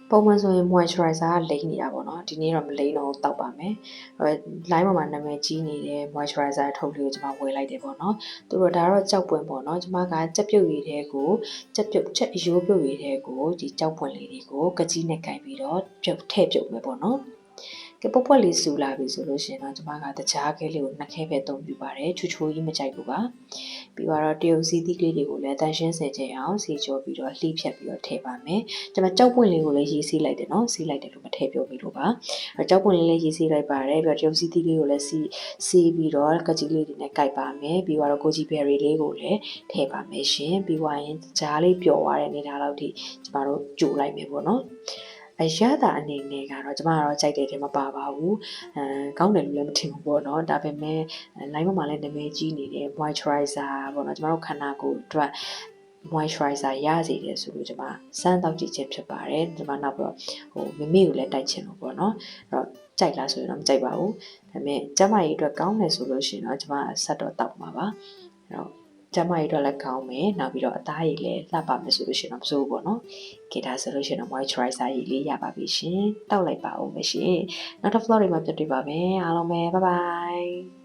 ပုံမှန်ဆိုရင် moisturizer ကလိမ့်နေတာပေါ့နော်ဒီနေ့တော့မလိမ့်တော့တောက်ပါမယ်လိုင်းပေါ်မှာနာမည်ကြီးနေတဲ့ moisturizer ထုတ်လေးကိုကျွန်မဝယ်လိုက်တယ်ပေါ့နော်သူတို့ဒါတော့ကြောက်ပွင့်ပေါ့နော်ကျွန်မကကြက်ပြုတ်ရည်ထဲကိုချက်အရိုးပြုတ်ရည်ထဲကိုဒီကြောက်ပွင့်လေးတွေကိုကကြီးနဲ့ကင်ပြီးတော့ထည့်ပြုတ်မယ်ပေါ့နော်ကပုတ်ပွက်လေးစူလာပြီဆိုလို့ရှိရင်တော့ကျွန်မကတကြားခဲလေးကိုနှစ်ခဲပဲအသုံးပြုပါတယ်ချူချိုကြီးမကြိုက်ဘူးပါပြီးတော့တရုတ်စီးသီးလေးတွေကိုလည်းတန်ရှင်းစေချင်အောင်စီကြောပြီးတော့လှိဖြတ်ပြီးတော့ထည့်ပါမယ်ကျွန်မကြောက်ပွင့်လေးကိုလည်းရေးစီးလိုက်တယ်နော်စီးလိုက်တယ်လို့မထည့်ပြောပြီးလို့ပါကြောက်ပွင့်လေးလည်းရေးစီးလိုက်ပါတယ်ပြီးတော့တရုတ်စီးသီးလေးကိုလည်းစီးပြီးတော့ကကြီးလေးတွေနဲ့ကိုက်ပါမယ်ပြီးတော့ကိုကြီးဘယ်ရီလေးကိုလည်းထည့်ပါမယ်ရှင်ပြီးသွားရင်ကြားလေးပျော်သွားတဲ့အနေထားလောက်ထိကျမတို့ကြိုလိုက်မယ်ပေါ့နော်အရသာအနေနဲ့ကတော့ကျမကတော့ကြိုက်တဲ့ထဲမှာပါပါဘူးကောင်းတယ်လို့လည်းမထင်ဘူးပေါ့နော်ဒါပေမဲ့ line ပေါ်မှာလည်းနာမည်ကြီးနေတဲ့ moisturizer ပေါ့နော်ကျမတို့ခန္ဓာကိုယ်အတွက် moisturizer ရစေတယ်ဆိုလို့ကျမစမ်းတောက်ကြည့်ခြင်းဖြစ်ပါတယ်ကျမနောက်ပြီးတော့မမေကိုလည်းတိုက်ချင်လို့ပေါ့နော်အဲ့တော့ကြိုက်လားဆိုရင်တော့မကြိုက်ပါဘူးဒါပေမဲ့ကျမကြီးအတွက်ကောင်းတယ်ဆိုလို့ရှိရင်တော့ကျမဆက်တော့တောက်မှာပါအဲ့တော့ကျမကြီးအတွက်လည်းကောင်းမယ်နောက်ပြီးတော့အသားရည်လည်းလှပမယ်ဆိုလို့ရှိရင်တော့မစိုးဘူးပေါ့နော်ခေဒါဆိုလို့ရှိရင်တော့ moisturizer ရည်လေးရပါပြီရှင်တောက်လိုက်ပါဦးမယ်ရှင်နောက်တစ် vlog တွေမှာပြန်တွေ့ပါမယ်အားလုံးပဲ bye bye